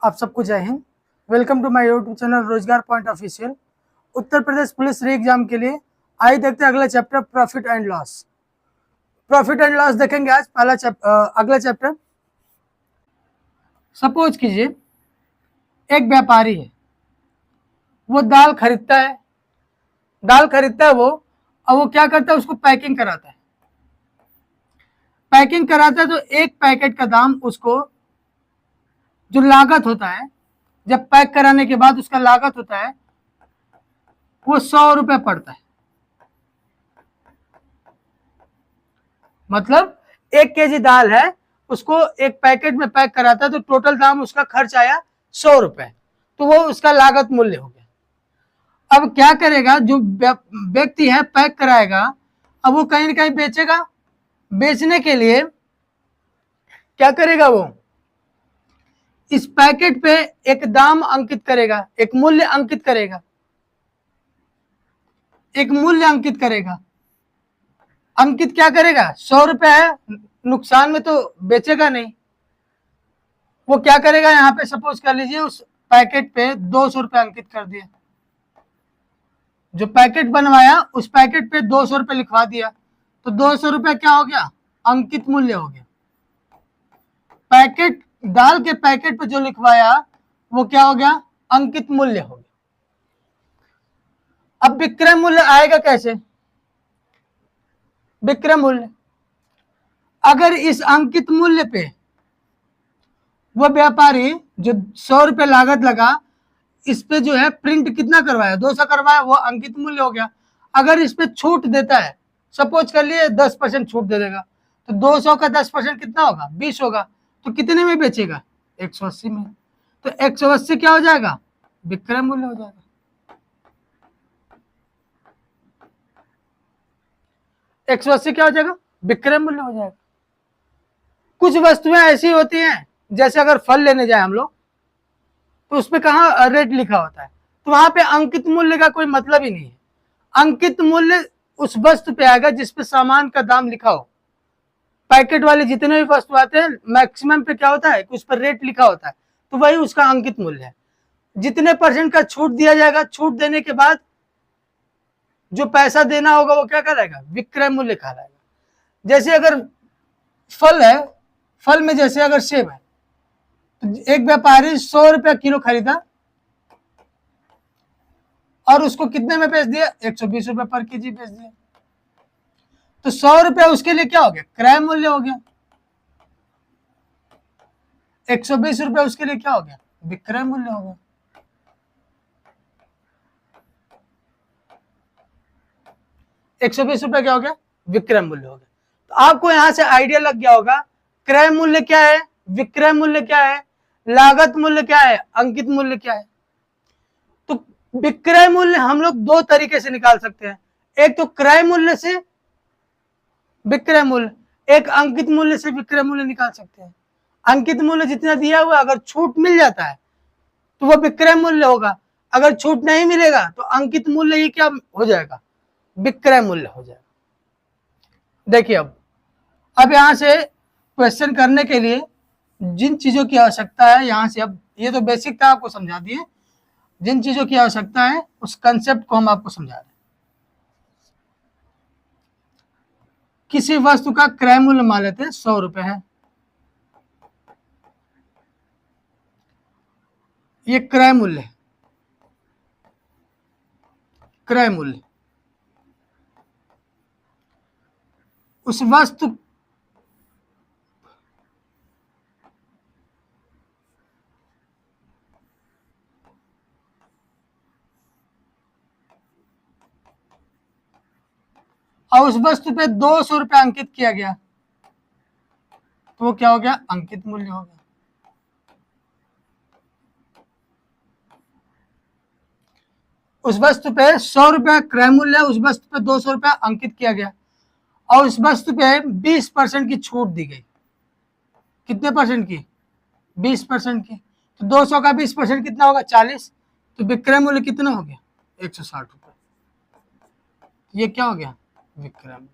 आप सबको जय हिंद। Welcome to my YouTube channel Rozgar point official. Uttar Pradesh police re exam के लिए आइए देखते हैं अगला chapter profit and loss. Profit and loss देखेंगे आज अगला चैप्टर। सपोज कीजिए एक व्यापारी है, वो दाल खरीदता है वो, और वो क्या करता है, उसको पैकिंग कराता है। तो एक पैकेट का दाम उसको जो लागत होता है, जब पैक कराने के बाद उसका लागत होता है वो 100 रुपए पड़ता है। मतलब 1 केजी दाल है, उसको एक पैकेट में पैक कराता है तो टोटल दाम उसका खर्च आया 100 रुपए, तो वो उसका लागत मूल्य हो गया। अब क्या करेगा, जो व्यक्ति है पैक कराएगा, अब वो कहीं ना कहीं बेचेगा। बेचने के लिए क्या करेगा, वो इस पैकेट पे एक दाम अंकित करेगा, एक मूल्य अंकित करेगा। अंकित क्या करेगा, 100 रुपए है, नुकसान में तो बेचेगा नहीं। वो क्या करेगा, यहाँ पे सपोज कर लीजिए उस पैकेट पे 200 रुपए अंकित कर दिया। जो पैकेट बनवाया उस पैकेट पे 200 रुपए लिखवा दिया, तो 200 रुपए क्या हो गया, अंकित मूल्य हो गया। पैकेट दाल के पैकेट पे जो लिखवाया वो क्या हो गया, अंकित मूल्य हो गया। अब विक्रय मूल्य आएगा कैसे, विक्रय मूल्य, अगर इस अंकित मूल्य पे वो व्यापारी जो 100 रुपए लागत लगा, इस पे जो है प्रिंट कितना करवाया, 200 करवाया, वो अंकित मूल्य हो गया। अगर इस पे छूट देता है, सपोज कर लिए 10% छूट दे देगा, तो 200 का 10% कितना होगा, 20 होगा। तो कितने में बेचेगा, 180 में। तो 180 क्या हो जाएगा, विक्रय मूल्य हो जाएगा। 180 क्या हो जाएगा, विक्रय मूल्य हो जाएगा। कुछ वस्तुएं ऐसी होती हैं, जैसे अगर फल लेने जाए हम लोग, तो उसपे कहाँ रेट लिखा होता है, तो वहां पे अंकित मूल्य का कोई मतलब ही नहीं है। अंकित मूल्य उस वस्तु पे आएगा जिसपे सामान का दाम लिखा हो। पैकेट वाले जितने भी वस्तु आते हैं मैक्सिमम पे क्या होता है कि उस पर रेट लिखा होता है, तो वही उसका अंकित मूल्य है। जितने परसेंट का छूट दिया जाएगा, छूट देने के बाद जो पैसा देना होगा वो क्या कहलाएगा, विक्रय मूल्य कहलाएगा। जैसे अगर फल है, फल में जैसे अगर सेब है, तो एक व्यापारी 100 रुपया किलो खरीदा और उसको कितने में बेच दिया, 120 रुपए पर केजी बेच दिया, तो 100 रुपया उसके लिए क्या हो गया, क्रय मूल्य हो गया। 120 रुपए उसके लिए क्या हो गया, विक्रय मूल्य हो गया। ₹120 क्या हो गया, विक्रय मूल्य हो गया। तो आपको यहां से आइडिया लग गया होगा, क्रय मूल्य क्या है, विक्रय मूल्य क्या है, लागत मूल्य क्या है, अंकित मूल्य क्या है। तो विक्रय मूल्य हम लोग दो तरीके से निकाल सकते हैं, एक तो क्रय मूल्य से विक्रय मूल्य, एक अंकित मूल्य से विक्रय मूल्य निकाल सकते हैं। अंकित मूल्य जितना दिया हुआ, अगर छूट मिल जाता है तो वह विक्रय मूल्य होगा, अगर छूट नहीं मिलेगा तो अंकित मूल्य ही क्या हो जाएगा, विक्रय मूल्य हो जाएगा। देखिए अब यहां से क्वेश्चन करने के लिए जिन चीजों की आवश्यकता है, यहां से अब ये तो बेसिक था, आपको समझा दिए। जिन चीजों की आवश्यकता है उस कंसेप्ट को हम आपको समझा रहे हैं। किसी वस्तु का क्रय मूल्य मान लेते हैं 100 रुपए है, ये क्रय मूल्य है। क्रय मूल्य उस वस्तु और उस वस्तु पे 200 रुपए अंकित किया गया, तो वो क्या हो गया, अंकित मूल्य हो गया। उस वस्तु पे 100 रुपया क्रय मूल्य है, उस वस्तु पे 200 रुपया अंकित किया गया और उस वस्तु पे 20% की छूट दी गई। कितने परसेंट की, 20% की। तो 200 का 20% कितना होगा, 40। तो विक्रय मूल्य कितना हो गया, 160 रुपए। ये क्या हो गया, विक्रय मूल्य।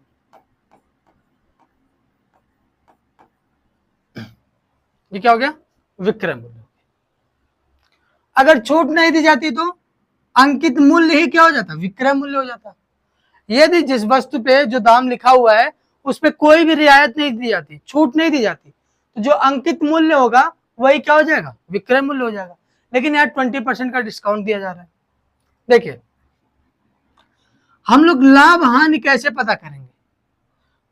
ये क्या हो गया, विक्रय मूल्य। अगर छूट नहीं दी जाती तो अंकित मूल्य ही क्या हो जाता, विक्रय मूल्य हो जाता। यदि जिस वस्तु पे जो दाम लिखा हुआ है उस पे कोई भी रियायत नहीं दी जाती, छूट नहीं दी जाती, तो जो अंकित मूल्य होगा वही क्या हो जाएगा, विक्रय मूल्य हो जाएगा। लेकिन यार 20% का डिस्काउंट दिया जा रहा है। देखिए हम लोग लाभ हानि कैसे पता करेंगे,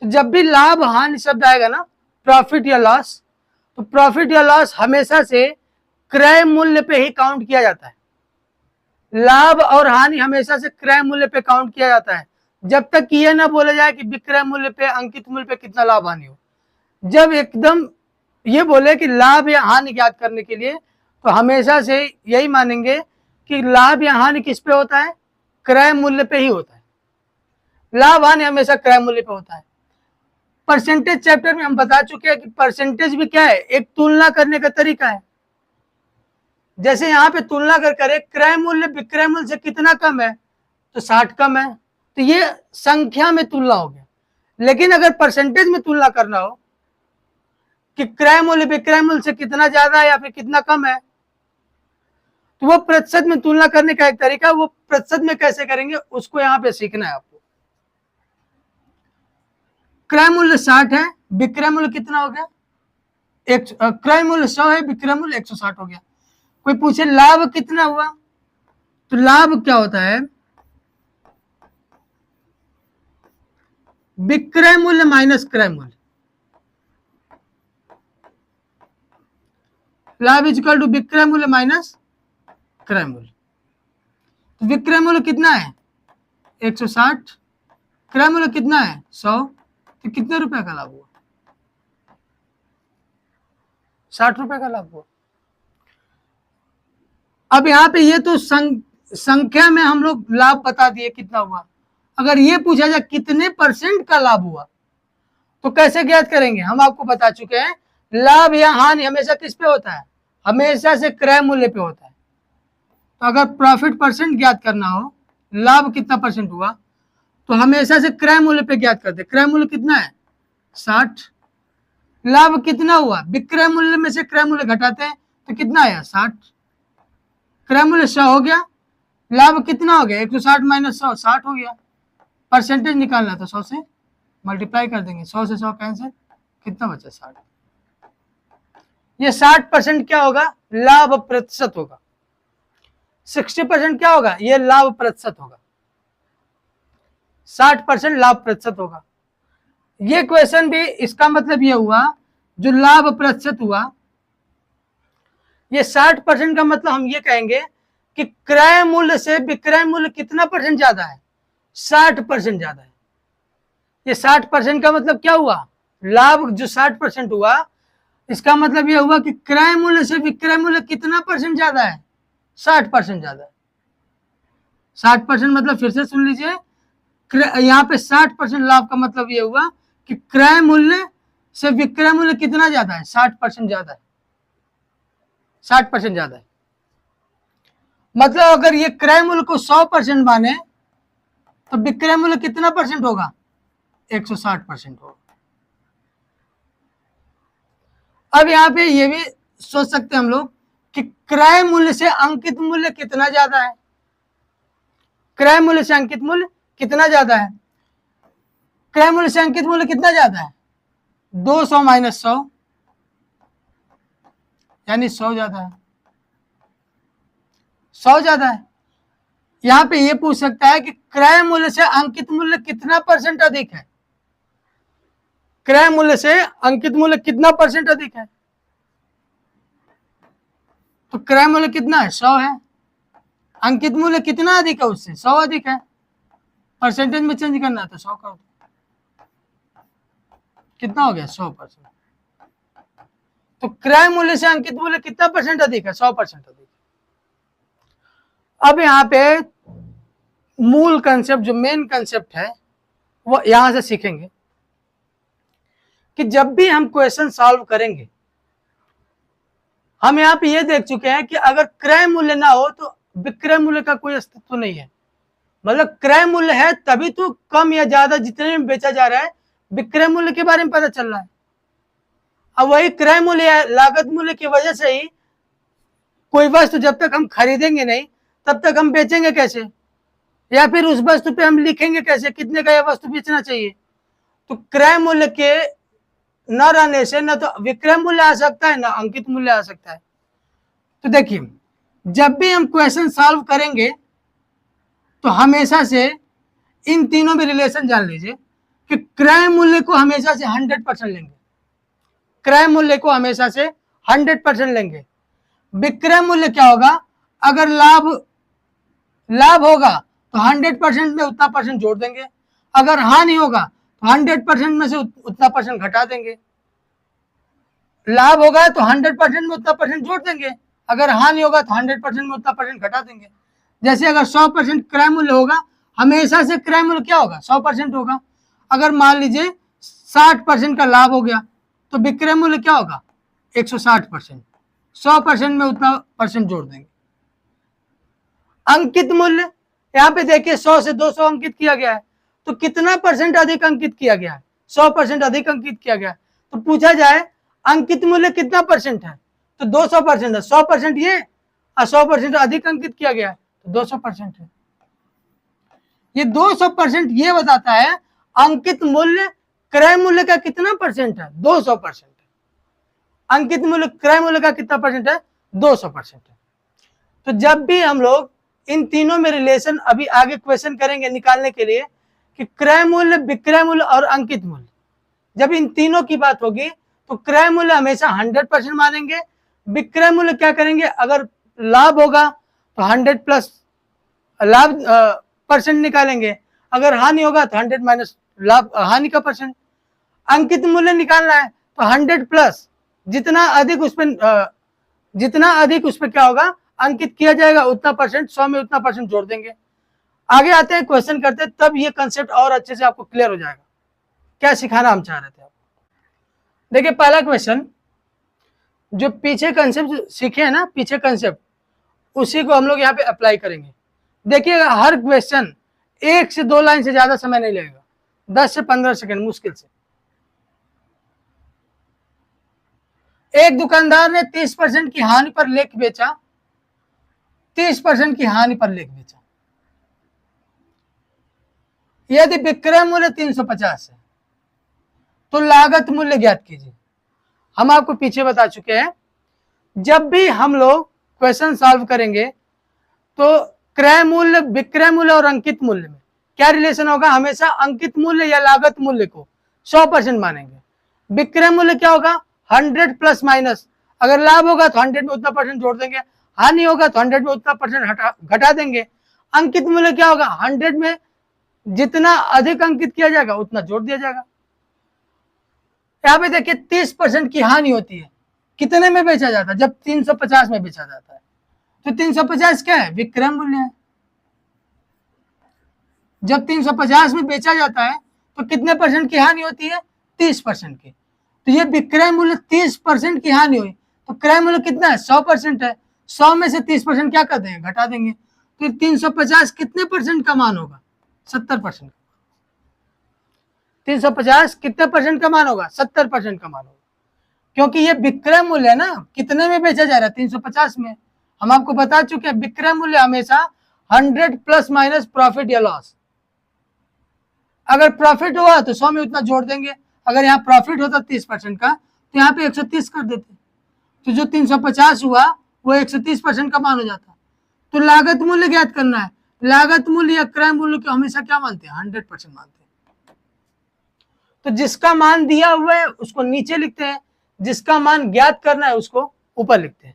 तो जब भी लाभ हानि शब्द आएगा ना, प्रॉफिट या लॉस, तो प्रॉफिट या लॉस हमेशा से क्रय मूल्य पे ही काउंट किया जाता है। लाभ और हानि हमेशा से क्रय मूल्य पे काउंट किया जाता है, जब तक कि यह ना बोला जाए कि विक्रय मूल्य पे, अंकित मूल्य पे कितना लाभ हानि हो। जब एकदम ये बोले कि लाभ या हानि ज्ञात करने के लिए, तो हमेशा से यही मानेंगे कि लाभ या हानि किस पे होता है, क्रय मूल्य पे ही होता है। लाभ हानि हमेशा क्रय मूल्य पे होता है। परसेंटेज चैप्टर में हम बता चुके हैं कि परसेंटेज भी क्या है, एक तुलना करने का तरीका है। जैसे यहाँ पे तुलना कर करे क्रय मूल्य विक्रय मूल्य से कितना कम है, तो 60 कम है, तो ये संख्या में तुलना हो गया। लेकिन अगर परसेंटेज में तुलना करना हो कि क्रय मूल्य विक्रय मूल्य से कितना ज्यादा है या फिर कितना कम है, तो वो प्रतिशत में तुलना करने का एक तरीका, वो प्रतिशत में कैसे करेंगे उसको यहाँ पे सीखना है आपको। क्रय मूल्य 60 है, विक्रय मूल्य कितना हो गया, क्रय मूल्य 100 है, विक्रय मूल्य 160 हो गया। कोई पूछे लाभ कितना हुआ, तो लाभ क्या होता है, विक्रय मूल्य माइनस क्रय मूल्य। लाभ इज इक्वल टू विक्रय मूल्य माइनस क्रय मूल्य। तो विक्रय मूल्य कितना है 160, क्रय मूल्य कितना है 100, तो कितने रुपए का लाभ हुआ, 60 रुपए का लाभ हुआ। अब यहाँ पे ये तो संख्या में हम लोग लाभ बता दिए कितना हुआ। अगर ये पूछा जाए कितने परसेंट का लाभ हुआ, तो कैसे ज्ञात करेंगे, हम आपको बता चुके हैं लाभ या हानि हमेशा किस पे होता है, हमेशा से क्रय मूल्य पे होता है। तो अगर प्रॉफिट परसेंट ज्ञात करना हो, लाभ कितना परसेंट हुआ, तो हमेशा से क्रय मूल्य पे ज्ञात करते। क्रय मूल्य कितना है 60, लाभ कितना हुआ, विक्रय मूल्य में से क्रय मूल्य घटाते हैं तो कितना आया 60, क्रय मूल्य 100 हो गया, लाभ कितना हो गया 160 माइनस 100, 60 हो गया। परसेंटेज निकालना तो 100 से मल्टीप्लाई कर देंगे, 100 से 100 कैंसिल, कितना बचा 60। ये 60% क्या होगा, लाभ प्रतिशत होगा। 60% क्या होगा, ये लाभ प्रतिशत होगा। 60% लाभ प्रतिशत होगा। ये क्वेश्चन भी इसका मतलब ये हुआ, जो लाभ प्रतिशत हुआ, ये 60% का मतलब हम ये कहेंगे कि क्रय मूल्य से विक्रय मूल्य कितना परसेंट ज्यादा है, 60% ज्यादा है। ये 60% का मतलब क्या हुआ, लाभ जो 60% हुआ, इसका मतलब यह हुआ कि क्रय मूल्य से विक्रय मूल्य कितना परसेंट ज्यादा है, 60% ज्यादा है। 60% मतलब फिर से सुन लीजिए, यहाँ पे 60% लाभ का मतलब यह हुआ कि क्रय मूल्य से विक्रय मूल्य कितना ज्यादा है, 60% ज्यादा है, 60% ज्यादा है। मतलब अगर ये क्रय मूल्य को 100% माने तो विक्रय मूल्य कितना परसेंट होगा, 160% होगा। अब यहाँ पे ये भी सोच सकते हैं हम लोग कि क्रय मूल्य से अंकित मूल्य कितना ज्यादा है, क्रय मूल्य से अंकित मूल्य कितना ज्यादा है, क्रय मूल्य से अंकित मूल्य कितना ज्यादा है, 200 माइनस 100, यानी 100 ज्यादा है, 100 ज्यादा है। यहां पे ये पूछ सकता है कि क्रय मूल्य से अंकित मूल्य कितना परसेंट अधिक है, क्रय मूल्य से अंकित मूल्य कितना परसेंट अधिक है, तो क्रय मूल्य कितना है 100 है, अंकित मूल्य कितना अधिक है उससे 100 अधिक है। परसेंटेज में चेंज करना है तो 100 कर दो, कितना हो गया 100%। तो क्रय मूल्य से अंकित मूल्य कितना परसेंट अधिक है, 100% अधिक। अब यहाँ पे मूल कंसेप्ट, जो मेन कंसेप्ट है, वो यहां से सीखेंगे कि जब भी हम क्वेश्चन सॉल्व करेंगे, हम यहाँ पे ये देख चुके हैं कि अगर क्रय मूल्य ना हो तो विक्रय मूल्य का कोई अस्तित्व नहीं है। मतलब क्रय मूल्य है तभी तो कम या ज्यादा जितने में बेचा जा रहा है विक्रय मूल्य के बारे में पता चल रहा है। अब वही क्रय मूल्य लागत मूल्य की वजह से ही कोई वस्तु जब तक हम खरीदेंगे नहीं तब तक हम बेचेंगे कैसे, या फिर उस वस्तु पे हम लिखेंगे कैसे कितने का यह वस्तु बेचना चाहिए। तो क्रय मूल्य के न रहने से न तो विक्रय मूल्य आ सकता है ना अंकित मूल्य आ सकता है। तो देखिए जब भी हम क्वेश्चन सॉल्व करेंगे तो हमेशा से इन तीनों में रिलेशन जान लीजिए कि क्रय मूल्य को हमेशा से 100% लेंगे, क्रय मूल्य को हमेशा से 100% लेंगे। विक्रय मूल्य क्या होगा, अगर लाभ होगा तो 100% में उतना परसेंट जोड़ देंगे, अगर हानि होगा तो 100% में से उतना परसेंट घटा देंगे। लाभ होगा तो 100% में उतना परसेंट जोड़ देंगे, अगर हानि होगा तो 100% में उतना परसेंट घटा देंगे। जैसे अगर 100% क्रय मूल्य होगा, हमेशा से क्रय मूल्य क्या होगा 100% होगा। अगर मान लीजिए 60% का लाभ हो गया तो विक्रय मूल्य क्या होगा 160%, 100% में उतना परसेंट जोड़ देंगे। अंकित मूल्य यहाँ पे देखिए 100 से 200 अंकित किया गया है, तो कितना परसेंट अधिक अंकित किया गया है, 100% अधिक अंकित किया गया है। तो पूछा जाए अंकित मूल्य कितना परसेंट है, तो 200% है। 100% ये और 100% अधिक अंकित किया गया है तो 200% है। ये 200% ये बताता है अंकित मूल्य क्रय मूल्य का कितना परसेंट है, 200% है। अंकित मूल्य क्रय मूल्य का कितना परसेंट है, 200% है। तो जब भी हम लोग इन तीनों में रिलेशन अभी आगे क्वेश्चन करेंगे निकालने के लिए कि क्रय मूल्य, विक्रय मूल्य और अंकित मूल्य, जब इन तीनों की बात होगी तो क्रय मूल्य हमेशा 100% मानेंगे। विक्रय मूल्य क्या करेंगे, अगर लाभ होगा तो 100 प्लस लाभ परसेंट निकालेंगे, अगर हानि होगा तो 100 माइनस लाभ हानि का परसेंट। अंकित मूल्य निकालना है तो 100 प्लस जितना अधिक उस पर क्या होगा अंकित किया जाएगा उतना परसेंट, 100 में उतना परसेंट जोड़ देंगे। आगे आते हैं क्वेश्चन करते हैं, तब ये कंसेप्ट और अच्छे से आपको क्लियर हो जाएगा क्या सिखाना हम चाह रहे थे। देखिए पहला क्वेश्चन, जो पीछे कंसेप्ट सीखे हैं ना, पीछे कंसेप्ट उसी को हम लोग यहाँ पे अप्लाई करेंगे। देखिएगा हर क्वेश्चन 1 से 2 लाइन से ज्यादा समय नहीं लगेगा, 10 से 15 सेकंड मुश्किल से। एक दुकानदार ने 30% की हानि पर लेख बेचा, 30% की हानि पर लेख बेचा। यदि विक्रय मूल्य 350 है तो लागत मूल्य ज्ञात कीजिए। हम आपको पीछे बता चुके हैं, जब भी हम लोग क्वेश्चन सॉल्व करेंगे तो क्रय मूल्य, विक्रय मूल्य और अंकित मूल्य में क्या रिलेशन होगा, हमेशा अंकित मूल्य या लागत मूल्य को 100% मानेंगे। विक्रय मूल्य क्या होगा 100 प्लस माइनस, अगर लाभ होगा तो 100 में उतना परसेंट जोड़ देंगे, हानि होगा तो 100 में उतना परसेंट घटा देंगे। अंकित मूल्य क्या होगा 100 में जितना अधिक अंकित किया जाएगा उतना जोड़ दिया जाएगा। यहाँ पे देखिए 30% की हानि होती है, कितने में बेचा जाता है, जब 350 में बेचा जाता है। तो 350 क्या है, विक्रय मूल्य है। जब 350 में बेचा जाता है तो कितने परसेंट की हानि होती है, 30% की। तो ये विक्रय मूल्य 30% की हानि हुई तो क्रय मूल्य कितना है 100% है। 100 में से 30% क्या कर देंगे, घटा देंगे। तो 350 कितने परसेंट का मान होगा, 70%। 350 कितने परसेंट का मान होगा, 70% का मान होगा, क्योंकि ये विक्रय मूल्य है ना, कितने में बेचा जा रहा है 350 में। हम आपको बता चुके हैं विक्रय मूल्य हमेशा 100 प्लस माइनस प्रॉफिट या लॉस। अगर प्रॉफिट हुआ तो 100 में उतना जोड़ देंगे, अगर यहाँ प्रॉफिट होता 30% का तो यहाँ पे 130 कर देते, तो जो 350 हुआ वो 130% का मान हो जाता। तो लागत मूल्य ज्ञात करना है, लागत मूल्य या क्रय मूल्य को हमेशा क्या मानते हैं, 100% मानते हैं। तो जिसका मान दिया हुआ है उसको नीचे लिखते हैं, जिसका मान ज्ञात करना है उसको ऊपर लिखते हैं।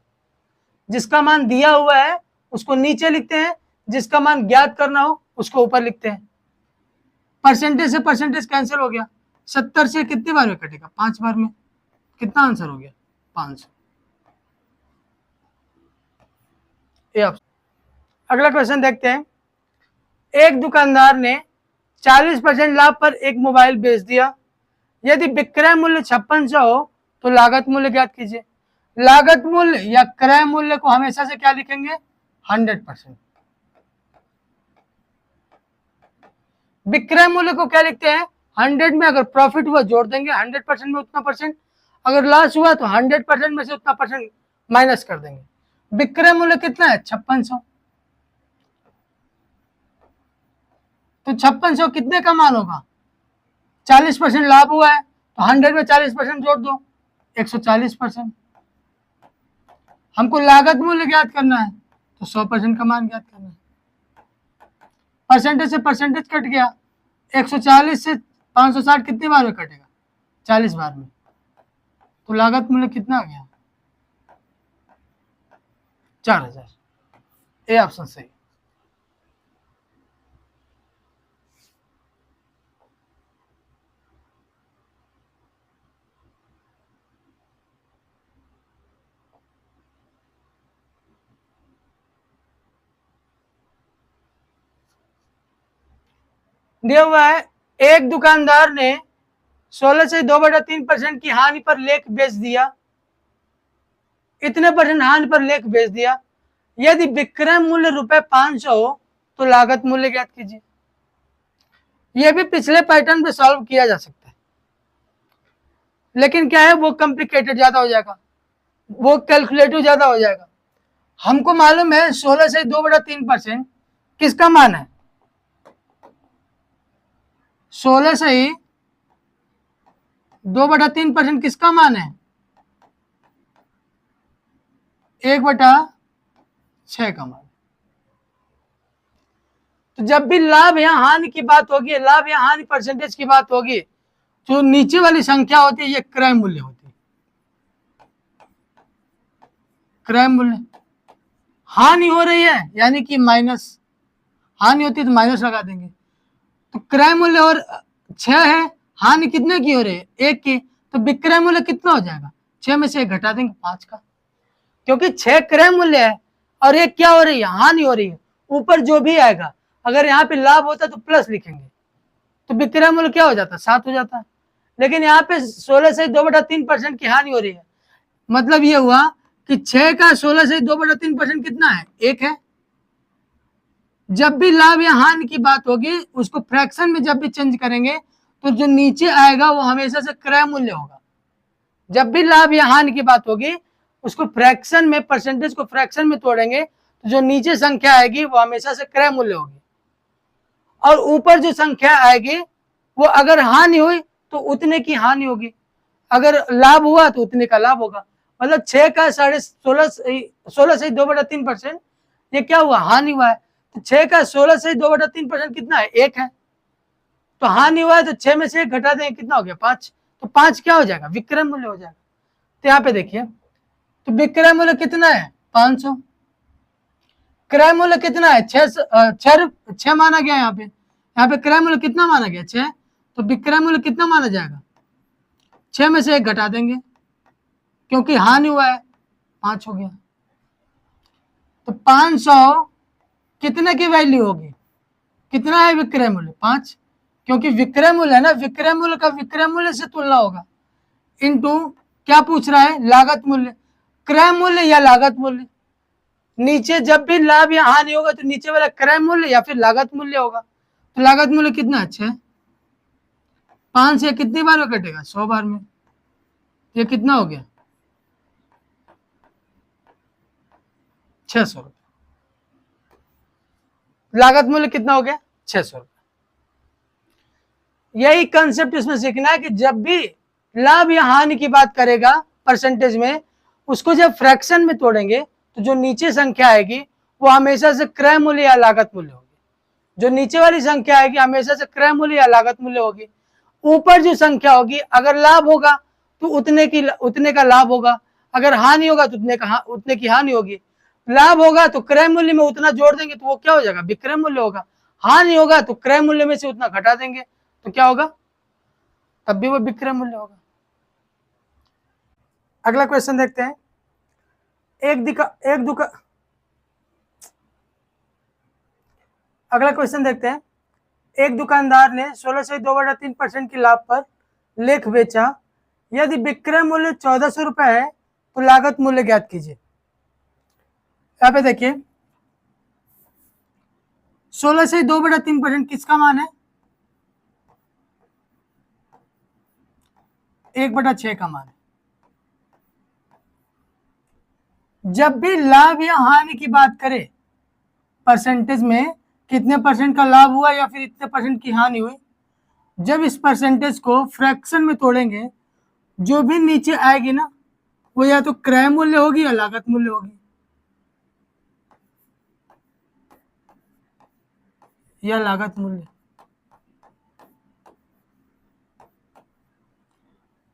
जिसका मान दिया हुआ है उसको नीचे लिखते हैं, जिसका मान ज्ञात करना हो उसको ऊपर लिखते हैं। परसेंटेज से परसेंटेज कैंसिल हो गया, 70 से कितने बार में कटेगा, 5 बार में। कितना आंसर हो गया, 500। अगला क्वेश्चन देखते हैं। एक दुकानदार ने 40% लाभ पर एक मोबाइल बेच दिया। यदि विक्रय मूल्य 5600 हो तो लागत मूल्य ज्ञात कीजिए। लागत मूल्य या क्रय मूल्य को हमेशा से क्या लिखेंगे, 100%। विक्रय मूल्य को क्या लिखते हैं, 100 में अगर प्रॉफिट हुआ जोड़ देंगे, 100% में उतना परसेंट, अगर लॉस हुआ तो 100% में से उतना परसेंट माइनस कर देंगे। विक्रय मूल्य कितना है 5600। तो 5600 कितने का मान होगा, 40% लाभ हुआ है तो 100 में 40% जोड़ दो, 140%। हमको लागत मूल्य ज्ञात करना है तो 100% का मान ज्ञात करना है। परसेंटेज से परसेंटेज कट गया, 140 से 560 कितनी बार में कटेगा, 40 बार में। तो लागत मूल्य कितना आ गया, 4000। ए ऑप्शन सही। दिया हुआ है, एक दुकानदार ने 16 से 2/3% की हानि पर लेख बेच दिया, इतने परसेंट हानि पर लेख बेच दिया। यदि विक्रय मूल्य ₹500 हो तो लागत मूल्य ज्ञात कीजिए। यह भी पिछले पैटर्न पे सॉल्व किया जा सकता है, लेकिन क्या है वो कॉम्प्लिकेटेड ज्यादा हो जाएगा, वो कैलकुलेटिव ज्यादा हो जाएगा। हमको मालूम है 16 से 2/3% किसका मान है, 16 से ही 2/3% किसका मान है, 1/6 का मान। तो जब भी लाभ या हानि की बात होगी, लाभ या हानि परसेंटेज की बात होगी, जो नीचे वाली संख्या होती है ये क्रय मूल्य होती है। क्रय मूल्य, हानि हो रही है यानी कि माइनस, हानि होती है तो माइनस लगा देंगे। तो क्रय मूल्य और 6 है, हानि कितने की हो रही है 1 की, तो विक्रय मूल्य कितना हो जाएगा, 6 में से 1 घटा देंगे 5 का, क्योंकि 6 क्रय मूल्य है और 1 क्या हो रही है, हानि हो रही है। ऊपर जो भी आएगा, अगर यहाँ पे लाभ होता तो प्लस लिखेंगे, तो विक्रय मूल्य क्या हो जाता, 7 हो जाता है। लेकिन यहाँ पे 16 से 2/3% की हानि हो रही है, मतलब ये हुआ कि 6 का 16 से 2/3% कितना है, 1 है। जब भी लाभ या हानि की बात होगी उसको फ्रैक्शन में जब भी चेंज करेंगे तो जो नीचे आएगा वो हमेशा से क्रय मूल्य होगा। जब भी लाभ या हानि की बात होगी उसको फ्रैक्शन में, परसेंटेज को फ्रैक्शन में तोड़ेंगे तो जो नीचे संख्या आएगी वो हमेशा से क्रय मूल्य होगी, और ऊपर जो संख्या आएगी वो अगर हानि हुई तो उतने की हानि होगी, अगर लाभ हुआ तो उतने का लाभ होगा। मतलब 6 का 16 से 2/3% ये क्या हुआ, हानि हुआ है। तो 6 का 16 से 2/3% कितना है, 1 है। तो हानि हुआ है तो 6 में से 1 घटा देंगे, कितना हो गया 5। तो 5 क्या हो जाएगा, विक्रय मूल्य हो जाएगा। तो यहाँ पे देखिए, तो विक्रय मूल्य कितना है 500, क्रय मूल्य कितना है 6 माना गया। यहाँ पे क्रय मूल्य कितना माना गया 6, तो विक्रय मूल्य कितना माना जाएगा, 6 में से 1 घटा देंगे क्योंकि हानि हुआ है, 5 हो गया। तो 500 कितने की वैल्यू होगी, कितना है विक्रय मूल्य 5, क्योंकि विक्रय मूल्य है ना, विक्रय मूल्य का विक्रय मूल्य से तुलना होगा, इनटू क्या पूछ रहा है, लागत मूल्य, क्रय मूल्य या लागत मूल्य। नीचे जब भी लाभ या हानि होगा तो नीचे वाला क्रय मूल्य या फिर लागत मूल्य होगा। तो लागत मूल्य कितना अच्छा है, 5 से कितनी बार में कटेगा, 100 बार में। ये कितना हो गया 600 रुपये। लागत मूल्य कितना हो गया 600 रुपये। यही कंसेप्ट इसमें सीखना है कि जब भी लाभ या हानि की बात करेगा परसेंटेज में, उसको जब फ्रैक्शन में तोड़ेंगे तो जो नीचे संख्या आएगी वो हमेशा से क्रय मूल्य या लागत मूल्य होगी। जो नीचे वाली संख्या आएगी हमेशा से क्रय मूल्य या लागत मूल्य होगी। ऊपर जो संख्या होगी, अगर लाभ होगा तो उतने का लाभ होगा, अगर हानि होगा तो उतने की हानि होगी। लाभ होगा तो क्रय मूल्य में उतना जोड़ देंगे तो वो क्या हो जाएगा, विक्रय मूल्य होगा। हानि होगा तो क्रय मूल्य में से उतना घटा देंगे तो क्या होगा, तब भी वो विक्रय मूल्य होगा। अगला क्वेश्चन देखते हैं। अगला क्वेश्चन देखते हैं। एक दुकानदार ने 16 से 2/3% की लाभ पर लेख बेचा। यदि विक्रय मूल्य 1400 रुपए है तो लागत मूल्य ज्ञात कीजिए। यहाँ पे देखिए 16 से 2/3% किसका मान है, 1/6 का मान है। जब भी लाभ या हानि की बात करें, परसेंटेज में कितने परसेंट का लाभ हुआ या फिर इतने परसेंट की हानि हुई, जब इस परसेंटेज को फ्रैक्शन में तोड़ेंगे, जो भी नीचे आएगी ना, वो या तो क्रय मूल्य होगी या लागत मूल्य होगी, या लागत मूल्य।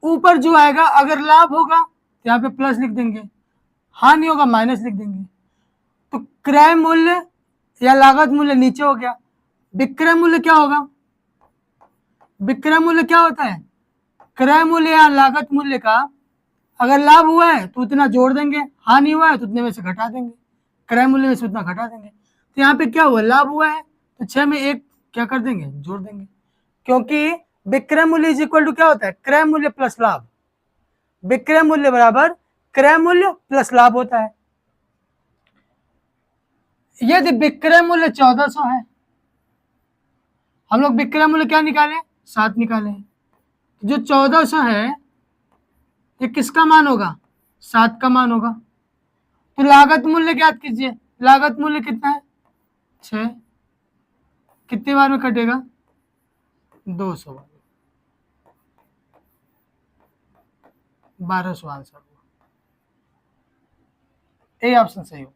ऊपर जो आएगा, अगर लाभ होगा तो यहाँ पे प्लस लिख देंगे, हानि होगा माइनस लिख देंगे। तो क्रय मूल्य या लागत मूल्य नीचे हो गया। विक्रय मूल्य क्या होगा? विक्रय मूल्य क्या होता है? क्रय मूल्य या लागत मूल्य का अगर लाभ हुआ है तो उतना जोड़ देंगे, हानि हुआ है तो उतने में से घटा देंगे, क्रय मूल्य में से उतना घटा देंगे। तो यहाँ पे क्या हुआ? लाभ हुआ है तो 6 में 1 क्या कर देंगे? जोड़ देंगे, क्योंकि विक्रय मूल्य इज इक्वल टू क्या होता है? क्रय मूल्य प्लस लाभ। विक्रय मूल्य बराबर क्रय मूल्य प्लस लाभ होता है। यदि विक्रय मूल्य 1400 है, हम लोग विक्रय मूल्य क्या निकाले? 7 निकाले। जो 1400 है ये किसका मान होगा? 7 का मान होगा। तो लागत मूल्य ज्ञात कीजिए। लागत मूल्य कितना है? 6। कितनी बार में कटेगा? 200 बार। 1200 आंसर होगा। ए ऑप्शन सही होगा।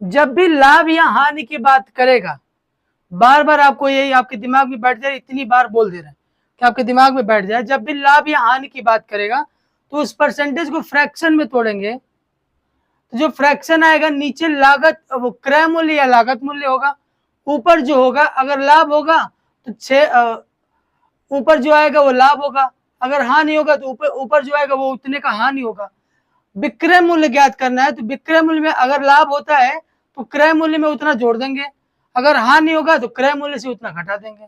जब भी लाभ या हानि की बात करेगा, बार बार आपको यही आपके दिमाग में बैठ जाए, इतनी बार बोल दे रहे हैं कि आपके दिमाग में बैठ जाए। जब भी लाभ या हानि की बात करेगा तो उस परसेंटेज को फ्रैक्शन में तोड़ेंगे, तो जो फ्रैक्शन आएगा नीचे लागत, वो क्रय मूल्य या लागत मूल्य होगा। ऊपर जो होगा, अगर लाभ होगा तो 6, ऊपर जो आएगा वो लाभ होगा, अगर हानि होगा तो ऊपर जो आएगा वो उतने का हानि होगा। विक्रय मूल्य ज्ञात करना है तो विक्रय मूल्य में अगर लाभ होता है तो क्रय मूल्य में उतना जोड़ देंगे, अगर हानि होगा तो क्रय मूल्य से उतना घटा देंगे,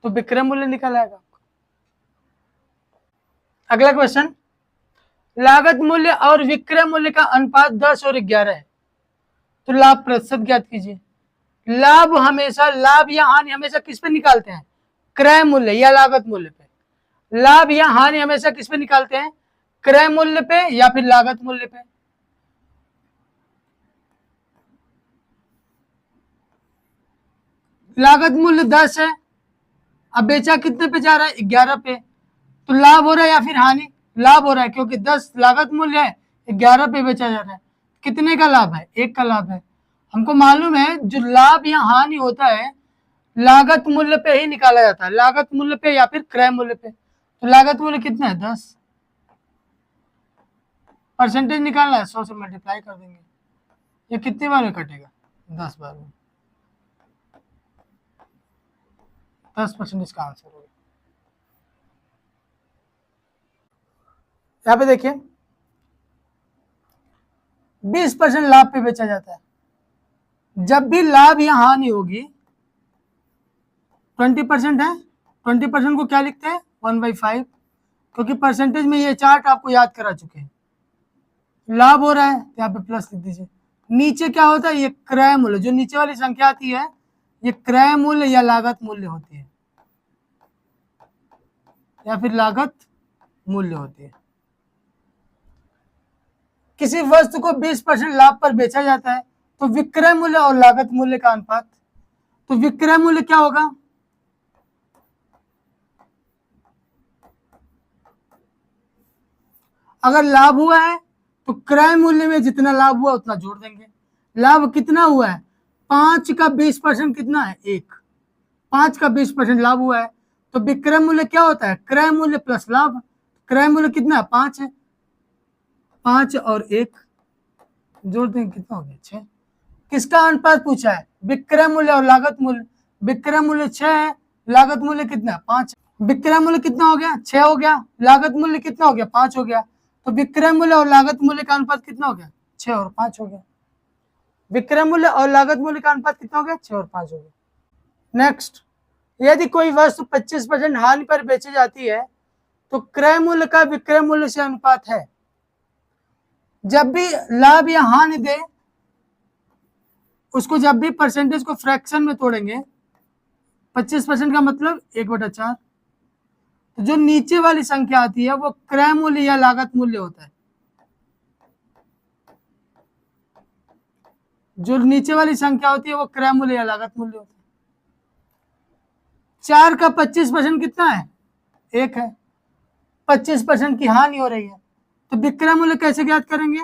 तो विक्रय मूल्य निकल आएगा। अगला क्वेश्चन, लागत मूल्य और विक्रय मूल्य का अनुपात 10 और 11 है, तो लाभ प्रतिशत ज्ञात कीजिए। लाभ हमेशा, लाभ या हानि हमेशा किस पे निकालते हैं? क्रय मूल्य या लागत मूल्य पे। लाभ या हानि हमेशा किस पे निकालते हैं? क्रय मूल्य पे या फिर लागत मूल्य पे। लागत मूल्य 10 है, अब बेचा कितने पे जा रहा है? 11 पे। तो लाभ हो रहा है या फिर हानि? लाभ हो रहा है, क्योंकि 10 लागत मूल्य है, 11 पे बेचा जा रहा है। कितने का लाभ है? 1 का लाभ है। हमको मालूम है जो लाभ या हानि होता है लागत मूल्य पे ही निकाला जाता है, लागत मूल्य पे या फिर क्रय मूल्य पे। तो लागत मूल्य कितना है? 10। परसेंटेज निकालना है, 100 से मल्टीप्लाई कर देंगे। ये कितनी बार में कटेगा? 10 बार में। 10% इसका आंसर होगा। यहाँ पे देखिए 20% लाभ पे बेचा जाता है। जब भी लाभ या हानि होगी, 20% है, 20% को क्या लिखते हैं? 1/5, क्योंकि परसेंटेज में ये चार्ट आपको याद करा चुके हैं। लाभ हो रहा है यहाँ पे प्लस लिख दीजिए। नीचे क्या होता है? ये क्रय मूल्य, जो नीचे वाली संख्या आती है ये क्रय मूल्य या लागत मूल्य होती है, या फिर लागत मूल्य होती है। किसी वस्तु को 20% लाभ पर बेचा जाता है तो विक्रय मूल्य और लागत मूल्य का अनुपात, तो विक्रय मूल्य क्या होगा? अगर लाभ हुआ है तो क्रय मूल्य में जितना लाभ हुआ उतना जोड़ देंगे। लाभ कितना हुआ है? 5 का 20% कितना है? 1। 5 का 20% लाभ हुआ है, तो विक्रय मूल्य क्या होता है? क्रय मूल्य प्लस लाभ। क्रय मूल्य कितना है? 5 है। 5 और 1 जोड़ देंगे, कितना हो गया? 6। किसका अनुपात पूछा है? विक्रय मूल्य और लागत मूल्य। विक्रय मूल्य 6 है, लागत मूल्य कितना है? 5। विक्रय मूल्य कितना हो गया? 6 हो गया। लागत मूल्य कितना हो गया? 5 हो गया। तो विक्रय मूल्य और लागत मूल्य का अनुपात कितना हो गया? 6 और 5 हो गया। विक्रय मूल्य और लागत मूल्य का अनुपात कितना हो गया? 6 और 5 हो गया। नेक्स्ट, यदि कोई वस्तु 25% हानि पर बेची जाती है तो क्रय मूल्य का विक्रय मूल्य से अनुपात है। जब भी लाभ या हानि दे, उसको जब भी परसेंटेज को फ्रैक्शन में तोड़ेंगे, 25% का मतलब 1/4, तो जो नीचे वाली संख्या आती है वो क्रय मूल्य या लागत मूल्य होता है। जो नीचे वाली संख्या होती है वो क्रय मूल्य या लागत मूल्य होता है। 4 का 25% कितना है? 1 है। 25% की हानि हो रही है, तो विक्रय मूल्य कैसे ज्ञात करेंगे?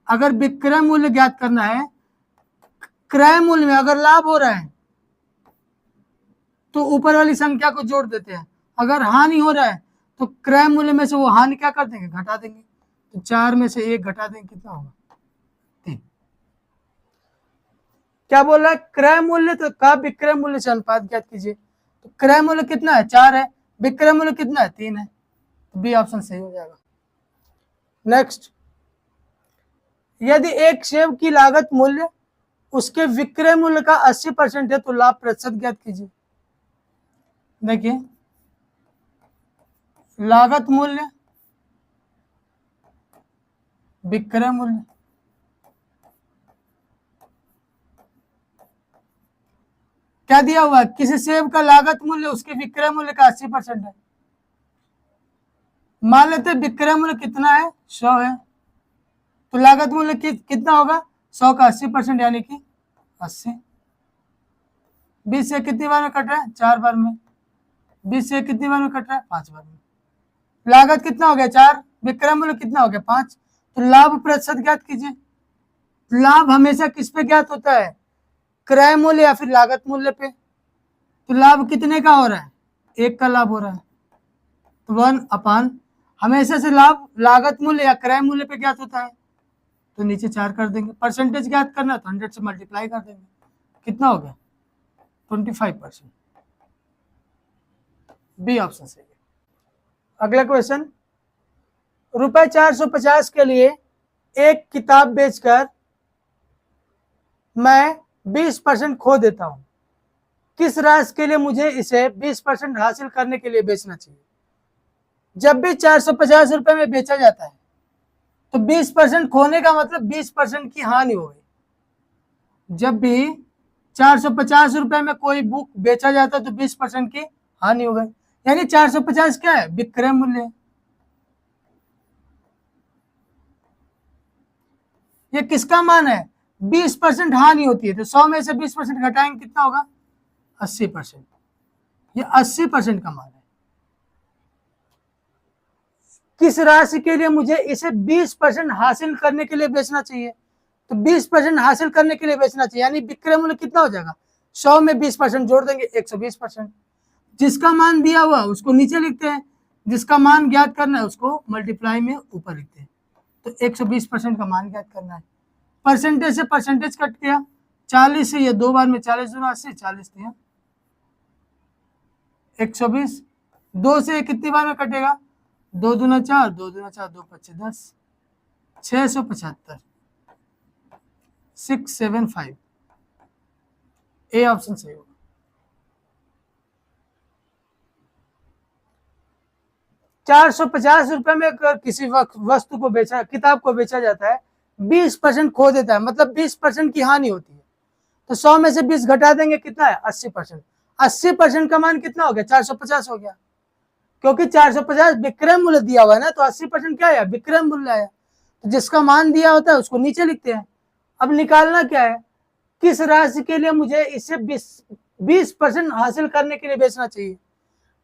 अगर विक्रय मूल्य ज्ञात करना है, क्रय मूल्य में अगर लाभ हो रहा है तो ऊपर वाली संख्या को जोड़ देते हैं, अगर हानि हो रहा है तो क्रय मूल्य में से वो हानि क्या कर देंगे? घटा देंगे। तो 4 में से 1 घटा देंगे, कितना होगा? 3। क्या बोल रहा है? क्रय मूल्य तो का विक्रय मूल्य से अनुपात ज्ञात कीजिए। तो क्रय मूल्य कितना है? 4 है। विक्रय मूल्य कितना है? 3 है। तो बी ऑप्शन सही हो जाएगा। नेक्स्ट, यदि एक सेब की लागत मूल्य उसके विक्रय मूल्य का 80% है तो लाभ प्रतिशत ज्ञात कीजिए। देखिए, लागत मूल्य, विक्रय मूल्य, क्या दिया हुआ है? किसी सेब का लागत मूल्य उसके विक्रय मूल्य का 80% है। मान लेते विक्रय मूल्य कितना है? 100 है, तो लागत मूल्य कितना होगा? 100 का 80% यानी कि 80। 20 से कितनी बार में कट रहा है? 4 बार में। 20 से कितनी बार में कट रहा है? 5 बार में। लागत कितना हो गया? 4। विक्रय मूल्य कितना हो गया? 5। तो लाभ प्रतिशत ज्ञात कीजिए। लाभ हमेशा किस पे ज्ञात होता है? क्रय मूल्य या फिर लागत मूल्य पे। तो लाभ कितने का हो रहा है? 1 का लाभ हो रहा है, तो 1/, हमेशा से लाभ लागत मूल्य या क्रय मूल्य पे ज्ञात होता है, तो नीचे 4 कर देंगे। परसेंटेज ज्ञात करना तो 100 से मल्टीप्लाई कर देंगे, कितना हो गया? 25%। बी ऑप्शन सही है। अगला क्वेश्चन, रुपए 450 के लिए एक किताब बेचकर मैं 20% खो देता हूं, किस राशि के लिए मुझे इसे 20% हासिल करने के लिए बेचना चाहिए? जब भी 450 रुपए में बेचा जाता है तो 20% खोने का मतलब 20% की हानि हो गई। जब भी 450 रुपए में कोई बुक बेचा जाता है तो 20% की हानि हो गई, यानी 450 क्या है? विक्रय मूल्य। ये किसका मान है? 20% हानि होती है, तो 100 में से 20% घटाएंगे, कितना होगा? 80%। ये 80% का मान है। किस राशि के लिए मुझे इसे 20% हासिल करने के लिए बेचना चाहिए? तो 20% हासिल करने के लिए बेचना चाहिए, यानी विक्रय मूल्य कितना हो जाएगा? 100 में 20% जोड़ देंगे, 120%। जिसका मान दिया हुआ उसको नीचे लिखते हैं, जिसका मान ज्ञात करना है उसको मल्टीप्लाई में ऊपर लिखते हैं। तो 120% का मान ज्ञात करना है। परसेंटेज से परसेंटेज कट गया, 40 से ये 2 बार में 40 दूना 80, 40 दिया 120। 2 से कितनी बार में कटेगा? 2 दूना 4, 2 दूना 4, 2 5 10, 675, 675। ए ऑप्शन सही होगा। ₹450 में अगर किसी वस्तु को बेचा, किताब को बेचा जाता है, 20% खो देता है, मतलब 20% की हानि होती है, तो 100 में से 20 घटा देंगे, कितना है? 80%। 80% का मान कितना हो गया? 450 हो गया, क्योंकि 450 विक्रय मूल्य दिया हुआ है ना, तो 80% क्या है? विक्रय मूल्य है। तो जिसका मान दिया होता है उसको नीचे लिखते हैं। अब निकालना क्या है? किस राशि के लिए मुझे इसे 20% हासिल करने के लिए बेचना चाहिए?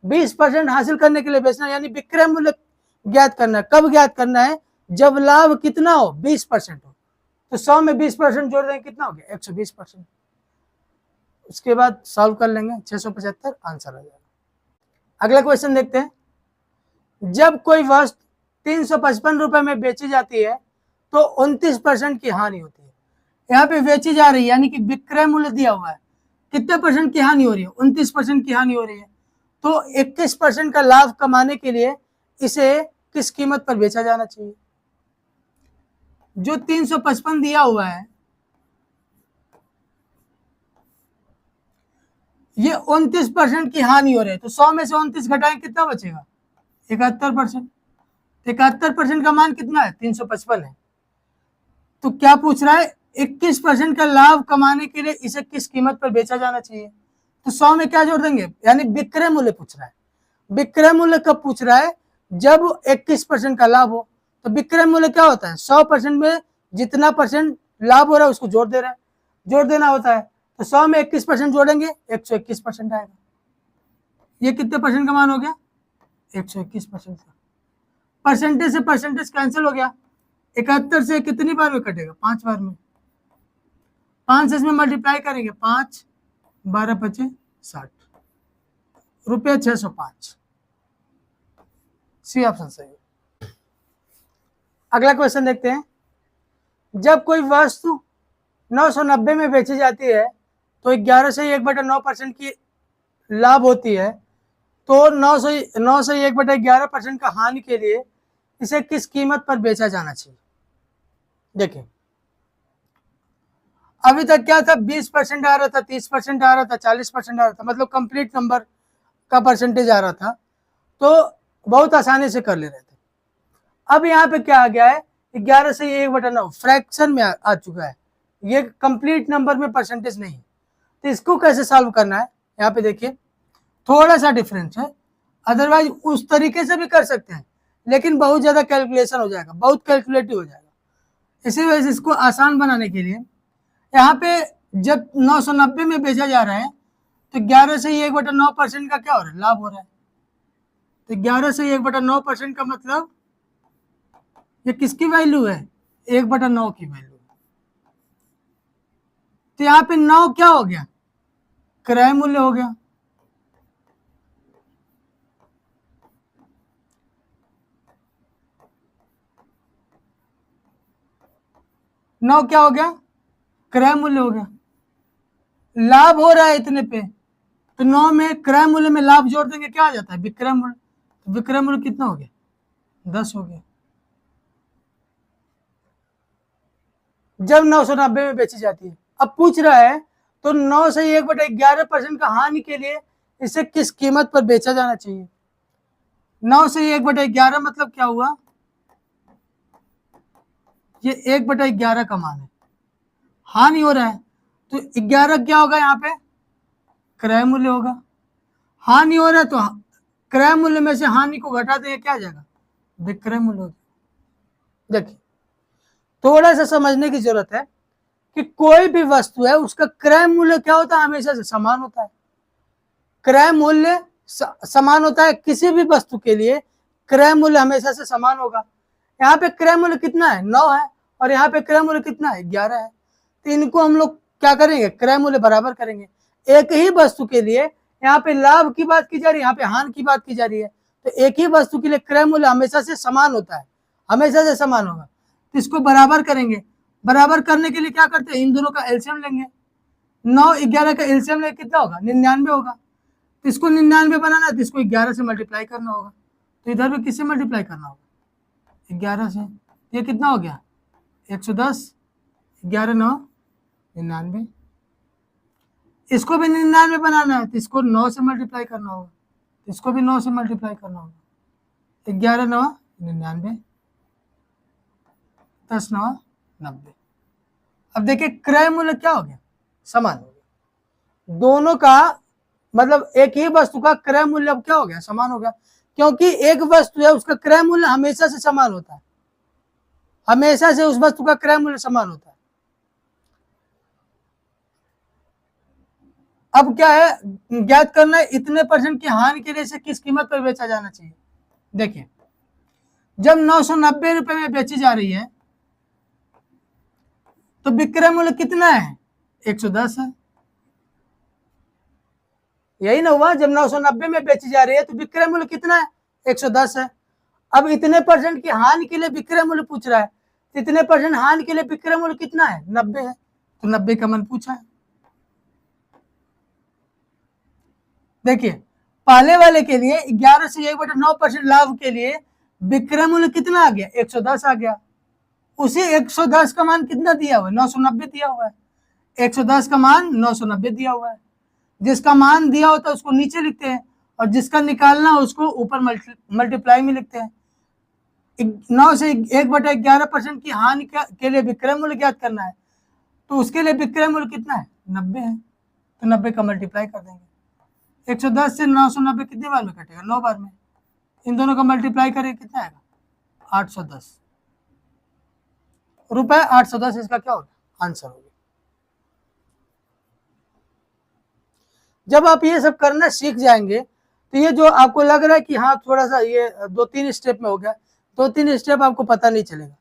20% हासिल करने के लिए बेचना, यानी विक्रय मूल्य ज्ञात करना है। कब ज्ञात करना है? जब लाभ कितना हो? 20% हो। तो 100 में 20% जोड़ देंगे, कितना हो गया? 120%। उसके बाद सॉल्व कर लेंगे, 675 आंसर आ जाएगा। अगला क्वेश्चन देखते हैं। जब कोई वस्तु 355 रुपए में बेची जाती है तो 29% की हानि होती है। यहाँ पे बेची जा रही है, यानी कि विक्रय मूल्य दिया हुआ है, कितने परसेंट की हानि हो रही है? 29% की हानि हो रही है। तो 21% का लाभ कमाने के लिए इसे किस कीमत पर बेचा जाना चाहिए? जो 355 दिया हुआ है, ये 29% की हानि हो रही है, तो 100 में से 29 घटाएं, कितना बचेगा? 71%। 71% का मान कितना है? 355 है। तो क्या पूछ रहा है? 21% का लाभ कमाने के लिए इसे किस कीमत पर बेचा जाना चाहिए? तो 100 में क्या जोड़ देंगे? यानी विक्रय मूल्य पूछ रहा है। विक्रय मूल्य कब पूछ रहा है? जब 21% का लाभ हो। तो विक्रय मूल्य क्या होता है? 100% में जितना परसेंट लाभ हो रहा है उसको जोड़ दे रहा है, जोड़ देना होता है। तो 100 में 21% जोड़ेंगे 121% आएगा। ये कितने परसेंट का मान हो गया? 121% का। परसेंटेज से परसेंटेज कैंसिल हो गया। 71 से कितनी बार में कटेगा? 5 बार में। 5 से इसमें मल्टीप्लाई करेंगे, 5 12 25 60 रुपये 605। सी ऑप्शन सही है। अगला क्वेश्चन देखते हैं। जब कोई वस्तु 990 में बेची जाती है तो 11 से 1/9% की लाभ होती है, तो 9 से 1/11% का हानि के लिए इसे किस कीमत पर बेचा जाना चाहिए? देखिए, अभी तक क्या था? 20% आ रहा था, 30% आ रहा था, 40% आ रहा था, मतलब कंप्लीट नंबर का परसेंटेज आ रहा था, तो बहुत आसानी से कर ले रहे थे। अब यहाँ पे क्या आ गया है? 11 से 1/9 फ्रैक्शन में आ चुका है, ये कंप्लीट नंबर में परसेंटेज नहीं। तो इसको कैसे सॉल्व करना है? यहाँ पे देखिए, थोड़ा सा डिफरेंस है, अदरवाइज उस तरीके से भी कर सकते हैं, लेकिन बहुत ज्यादा कैलकुलेशन हो जाएगा, बहुत कैलकुलेटिव हो जाएगा। इसी वजह से इसको आसान बनाने के लिए यहाँ पे जब 990 में बेचा जा रहा है तो 11 से 1/9% का क्या हो रहा है? लाभ हो रहा है। तो 11 से 1/9% का मतलब ये किसकी वैल्यू है? 1/9 की वैल्यू। तो यहाँ पे 9 क्या हो गया? क्रय मूल्य हो गया। नौ क्या हो गया? क्रय मूल्य हो गया। लाभ हो रहा है इतने पे, तो 9 में क्रय मूल्य में लाभ जोड़ देंगे, क्या आ जाता है? विक्रय मूल्य। तो विक्रय मूल्य कितना हो गया? 10 हो गया। जब 990 में बेची जाती है, अब पूछ रहा है तो 9 से 1/11% का हानि के लिए इसे किस कीमत पर बेचा जाना चाहिए? 9 से 1/11 मतलब क्या हुआ? ये 1/11 का मान है, हानि हो रहा है, तो 11 क्या होगा? यहाँ पे क्रय मूल्य होगा। हानि हो रहा है तो क्रय मूल्य में से हानि को घटा देंगे, क्या आ जाएगा? विक्रय मूल्य हो जाएगा। देखिए, थोड़ा सा समझने की जरूरत है कि कोई भी वस्तु है उसका क्रय मूल्य क्या होता है? हमेशा से समान होता है। क्रय मूल्य समान होता है, किसी भी वस्तु के लिए क्रय मूल्य हमेशा से समान होगा। यहाँ पे क्रय मूल्य कितना है? 9 है, और यहाँ पे क्रय मूल्य कितना है? 11 है। तो इनको हम लोग क्या करेंगे? क्रय मूल्य बराबर करेंगे। एक ही वस्तु के लिए यहाँ पे लाभ की बात की जा रही है, यहाँ पे हानि की बात की जा रही है, तो एक ही वस्तु के लिए क्रय मूल्य हमेशा से समान होता है, हमेशा से समान होगा। तो इसको बराबर करेंगे। बराबर करने के लिए क्या करते हैं? इन दोनों का एलसीएम लेंगे। 9 11 का एलसीएम लेंगे, कितना होगा? 99 होगा। तो इसको 99 बनाना है तो इसको 11 से मल्टीप्लाई करना होगा। तो इधर भी किससे मल्टीप्लाई करना होगा? 11 से। ये कितना हो गया? 110। 11 9 99। इसको भी 99 बनाना है तो इसको 9 से मल्टीप्लाई करना होगा, तो इसको भी 9 से मल्टीप्लाई करना होगा। 11 9 99, 10 9 90। अब देखिए, क्रय मूल्य क्या हो गया? समान हो गया। दोनों का मतलब एक ही वस्तु का क्रय मूल्य अब क्या हो गया? समान हो गया, क्योंकि एक वस्तु है उसका क्रय मूल्य हमेशा से समान होता है, हमेशा से उस वस्तु का क्रय मूल्य समान होता है। अब क्या है? ज्ञात करना है इतने परसेंट की हानि के लिए इसे किस कीमत पर बेचा जाना चाहिए। देखिए, जब 990 रुपए में बेची जा रही है तो विक्रय मूल्य कितना है? 110 है। यही ना हुआ? जब 990 में बेची जा रही है तो विक्रय मूल्य कितना है? 110 है। अब इतने परसेंट की हानि के लिए विक्रय मूल्य पूछ रहा है, तो इतने परसेंट हानि के लिए विक्रय मूल्य कितना है? 90 है। तो 90 का मन पूछा है। देखिए, पहले वाले के लिए 11 से 1/9% लाभ के लिए विक्रय मूल्य कितना आ गया? 110 आ गया। उसी 110 का मान कितना दिया हुआ है? 990 दिया हुआ है। 110 का मान 990 दिया हुआ है। जिसका मान दिया होता है उसको नीचे लिखते हैं, और जिसका निकालना है उसको ऊपर मल्टीप्लाई में लिखते हैं। 9 से 1/11% की हानि के लिए विक्रय मूल्य ज्ञात करना है, तो उसके लिए विक्रय मूल्य कितना है? 90 है। तो 90 का मल्टीप्लाई कर देंगे। 110 से 990 कितनी बार में कटेगा? 9 बार में। इन दोनों का मल्टीप्लाई करें कितना आएगा? 810 रुपए। 810 इसका क्या होगा? आंसर होगा। जब आप ये सब करना सीख जाएंगे तो ये जो आपको लग रहा है कि हाँ थोड़ा सा ये 2-3 स्टेप में हो गया, 2-3 स्टेप आपको पता नहीं चलेगा।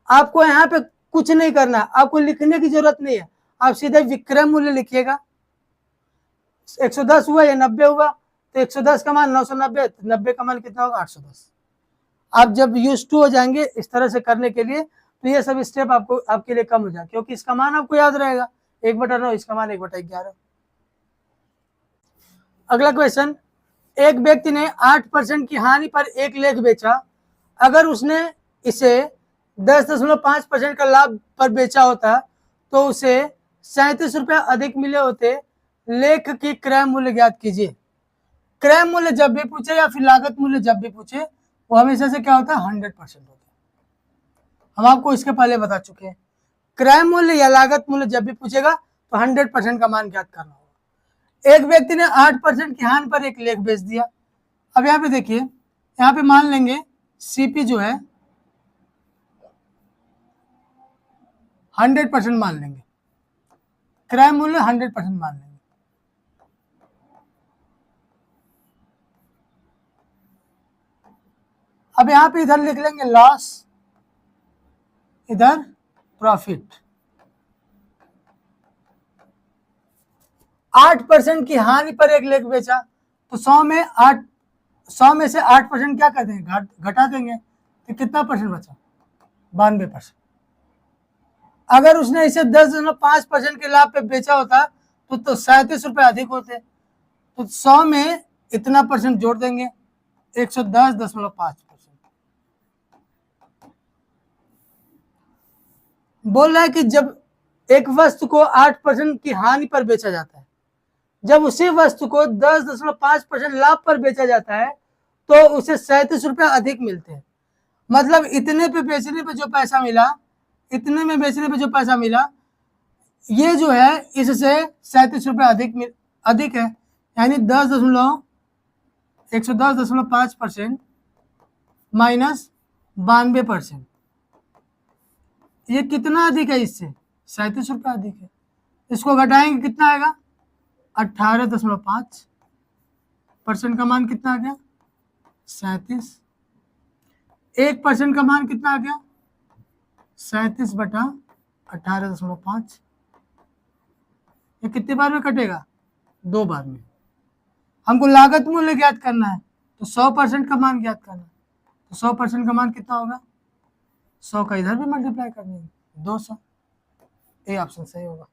आपको यहाँ पे कुछ नहीं करना, आपको लिखने की जरूरत नहीं है, आप सीधे विक्रय मूल्य लिखिएगा। 110 हुआ या 90 हुआ, तो 110 का मान 990, 90 का मान कितना होगा? 810। आप जब यूज टू हो जाएंगे इस तरह से करने के लिए तो ये सब स्टेप आपको आपके लिए कम हो जाए, क्योंकि इसका मान आपको याद रहेगा 1/9, इसका मान 1/11। अगला क्वेश्चन, एक व्यक्ति ने 8% की हानि पर एक लेख बेचा। अगर उसने इसे 10.5% का लाभ पर बेचा होता तो उसे 37 रुपया अधिक मिले होते। लेख की क्रय मूल्य ज्ञात कीजिए। क्रय मूल्य जब भी पूछे या फिर लागत मूल्य जब भी पूछे वो हमेशा से क्या होता है? 100% होता है। हम आपको इसके पहले बता चुके हैं, क्रय मूल्य या लागत मूल्य जब भी पूछेगा तो 100% का मान ज्ञात करना होगा। एक व्यक्ति ने 8% की हानि पर एक लेख बेच दिया। अब यहाँ पे देखिए, यहाँ पे मान लेंगे सीपी जो है 100% मान लेंगे, क्रय मूल्य 100% मान लेंगे। अब यहाँ पे इधर लिख लेंगे लॉस, इधर प्रॉफिट। 8% की हानि पर एक लेख बेचा तो 100 में से 8% क्या कर देंगे? घटा देंगे, तो कितना परसेंट बचा? 92%। अगर उसने इसे 10.5% के लाभ पे बेचा होता तो 37 रुपए अधिक होते। तो 100 में इतना परसेंट जोड़ देंगे, 110.5%। बोल रहा है कि जब एक वस्तु को 8% की हानि पर बेचा जाता है, जब उसी वस्तु को 10.5% लाभ पर बेचा जाता है तो उसे 37 रुपया अधिक मिलते हैं। मतलब इतने पे बेचने पे जो पैसा मिला, इतने में बेचने पे जो पैसा मिला, ये जो है इससे 37 रुपया अधिक है। यानी 110.5% माइनस 92%, ये कितना अधिक है? इससे 37 रुपया अधिक है। इसको घटाएंगे कितना आएगा? 18.5%। का मान कितना आ गया? 37। 1% का मान कितना आ गया? 37/18.5। ये कितनी बार में कटेगा? 2 बार में। हमको लागत मूल्य ज्ञात करना है तो 100% का मान ज्ञात करना है। तो 100% का मान कितना होगा? 100 का इधर भी मल्टीप्लाई कर देंगे, 200। ये ऑप्शन सही होगा।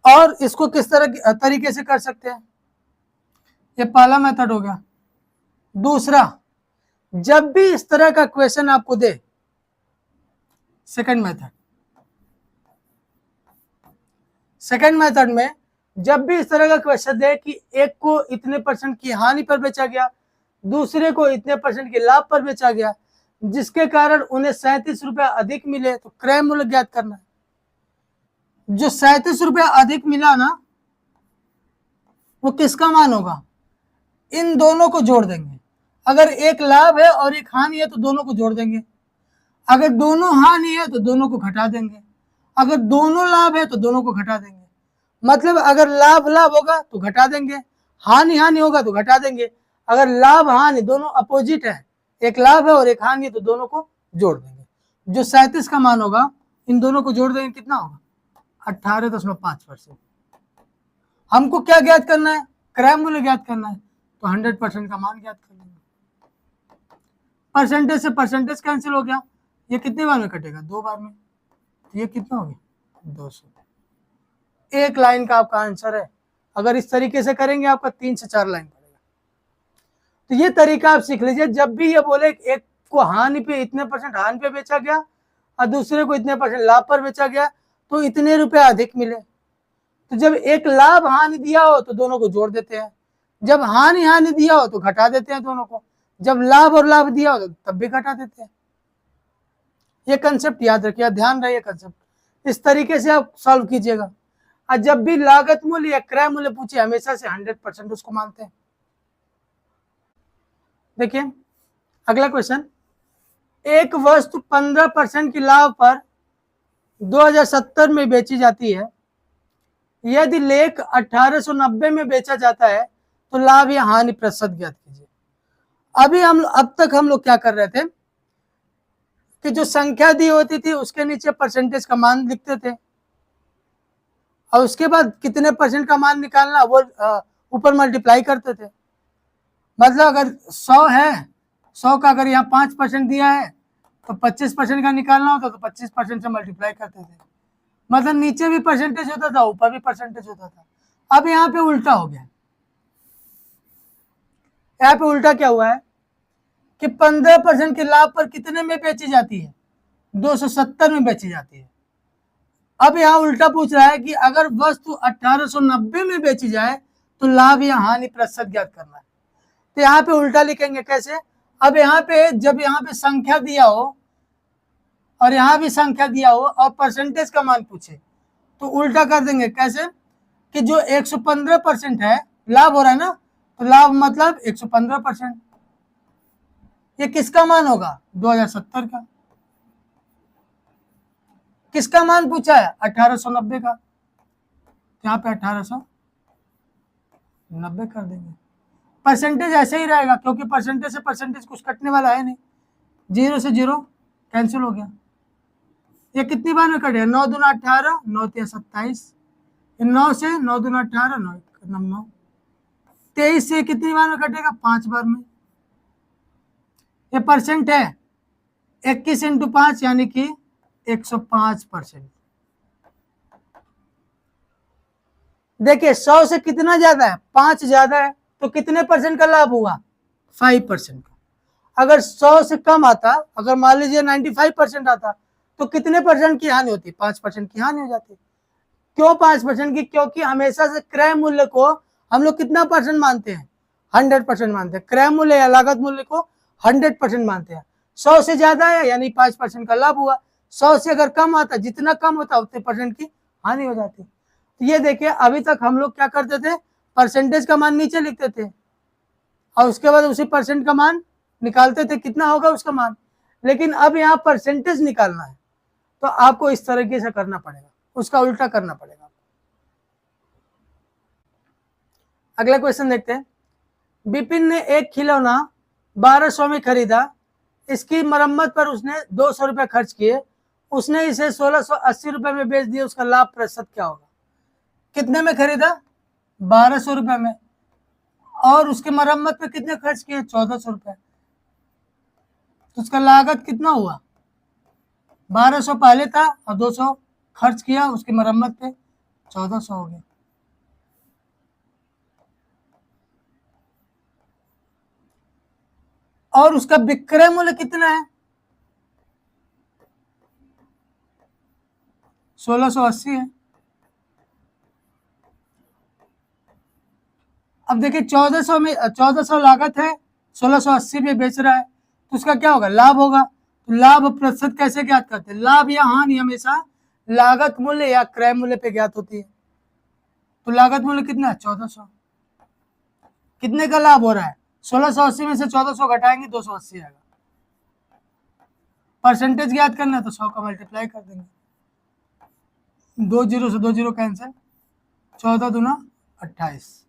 और इसको किस तरीके से कर सकते हैं? ये पहला मेथड हो गया। दूसरा, जब भी इस तरह का क्वेश्चन आपको दे, सेकंड मेथड में जब भी इस तरह का क्वेश्चन दे कि एक को इतने % की हानि पर बेचा गया, दूसरे को इतने % के लाभ पर बेचा गया, जिसके कारण उन्हें 37 रुपया अधिक मिले, तो क्रय मूल्य ज्ञात करना है। जो 37 रुपया अधिक मिला ना, वो किसका मान होगा? इन दोनों को जोड़ देंगे। अगर एक लाभ है और एक हानि है तो दोनों को जोड़ देंगे। अगर दोनों हानि है तो दोनों को घटा देंगे। अगर दोनों लाभ है तो दोनों को घटा देंगे। मतलब अगर लाभ होगा तो घटा देंगे, हानि होगा तो घटा देंगे। अगर लाभ हानि दोनों अपोजिट है, एक लाभ है और एक हानि है, तो दोनों को जोड़ देंगे। जो 37 का मान होगा इन दोनों को जोड़ देंगे, कितना होगा? 18.5%। हमको क्या ज्ञात करना है? क्रय मूल्य ज्ञात करना है, तो 100% का मान ज्ञात कर लेंगे। परसेंटेज से परसेंटेज कैंसिल हो गया, ये कितने बार में कटेगा? 2 बार में। तो ये कितना हो गया? 200। एक लाइन का आपका आंसर है। अगर इस तरीके से करेंगे आपका 3 से 4 लाइन पड़ेगा। तो ये तरीका आप सीख लीजिए। जब भी ये बोले एक को हानि पे इतने % हानि पे बेचा गया और दूसरे को इतने % लाभ पर बेचा गया तो इतने रुपए अधिक मिले। तो जब एक लाभ हानि दिया हो तो दोनों को जोड़ देते हैं, जब हानि दिया हो तो घटा देते हैं दोनों को, जब लाभ और लाभ दिया हो तो तब भी घटा देते हैं। ये कंसेप्ट याद रखिए, ध्यान रहे कंसेप्ट, इस तरीके से आप सॉल्व कीजिएगा। और जब भी लागत मूल्य या क्रय मूल्य पूछे हमेशा से 100% उसको मानते हैं। देखिए अगला क्वेश्चन, एक वस्तु 15% की लाभ पर 2070 में बेची जाती है, यदि लेख 1890 में बेचा जाता है तो लाभ या हानि प्रतिशत ज्ञात कीजिए। अब तक हम लोग क्या कर रहे थे कि जो संख्या दी होती थी उसके नीचे परसेंटेज का मान लिखते थे, और उसके बाद कितने परसेंट का मान निकालना वो ऊपर मल्टीप्लाई करते थे। मतलब अगर 100 है, 100 का अगर यहाँ 5% दिया है तो 25% का निकालना होता तो 25% से मल्टीप्लाई करते थे। मतलब नीचे भी परसेंटेज होता था, ऊपर भी परसेंटेज होता था। अब यहाँ पे उल्टा हो गया। यहाँ पे उल्टा क्या हुआ है कि 15% के लाभ पर कितने में बेची जाती है, 270 में बेची जाती है। अब यहाँ उल्टा पूछ रहा है कि अगर वस्तु 1890 में बेची जाए तो लाभ या हानि प्रतिशत ज्ञात करना है। तो यहाँ पे उल्टा लिखेंगे कैसे, अब यहाँ पे जब यहाँ पे संख्या दिया हो और यहाँ भी संख्या दिया हो और परसेंटेज का मान पूछे तो उल्टा कर देंगे। कैसे कि जो 115% है लाभ हो रहा है ना, तो लाभ मतलब 115%, ये किसका मान होगा, 2070 का। किसका मान पूछा है, 1890 का, यहाँ पे 1890 कर देंगे। परसेंटेज ऐसे ही रहेगा क्योंकि परसेंटेज से परसेंटेज कुछ कटने वाला है नहीं, 0 से 0 कैंसिल हो गया। ये कितनी बार में कटेगा, 9 दूना 18, 9 तिया 27, 9 से 9 दूना 18, 9 9, 23 से कितनी बार में कटेगा, 5 बार में। ये परसेंट है 21 इंटू 5 यानी कि 105%। देखिए 100 से कितना ज्यादा है, 5 ज्यादा है, तो कितने परसेंट का लाभ हुआ, 5% का। अगर 100 से कम आता, अगर मान लीजिए 95% आता तो कितने परसेंट की हानि होती, 5% की हानि हो जाती। क्यों 5% की, क्योंकि हमेशा से क्रय मूल्य को हम लोग कितना परसेंट मानते हैं, 100% मानते हैं। क्रय मूल्य या लागत मूल्य को 100% मानते हैं। 100 से ज्यादा है यानी 5% का लाभ हुआ, 100 से अगर कम आता, जितना कम होता उतने परसेंट की हानि हो जाती। तो ये देखिए अभी तक हम लोग क्या करते थे, परसेंटेज का मान नीचे लिखते थे और उसके बाद उसी परसेंट का मान निकालते थे, कितना होगा उसका मान। लेकिन अब यहाँ परसेंटेज निकालना है तो आपको इस तरीके से करना पड़ेगा, उसका उल्टा करना पड़ेगा। अगला क्वेश्चन देखते हैं, विपिन ने एक खिलौना 1200 में खरीदा, इसकी मरम्मत पर उसने 200 रुपए खर्च किए, उसने इसे 1680 रुपए में बेच दिया, उसका लाभ प्रतिशत क्या होगा। कितने में खरीदा, 1200 रुपए में, और उसके मरम्मत पे कितने खर्च किए, 1400 रुपए, तो उसका लागत कितना हुआ, 1200 पहले था और 200 खर्च किया उसकी मरम्मत पे, 1400 हो गया। और उसका विक्रय मूल्य कितना है, 1680 है। अब देखिए 1400 में 1400 लागत है, 1680 में बेच रहा है, तो उसका क्या होगा, लाभ होगा। तो लाभ प्रतिशत कैसे ज्ञात करते हैं, लाभ या हानि हमेशा लागत मूल्य या क्रय मूल्य पे ज्ञात होती है। तो लागत मूल्य कितना है, 1400, कितने का लाभ हो रहा है, 1680 में से 1400 घटाएंगे 280 आएगा। परसेंटेज ज्ञात करना है तो 100 का मल्टीप्लाई कर देंगे, 2 0 से 2 0 कैंसिल, 14 दूना 28,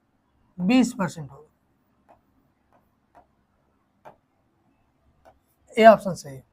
20% होगा। ये ऑप्शन सही है।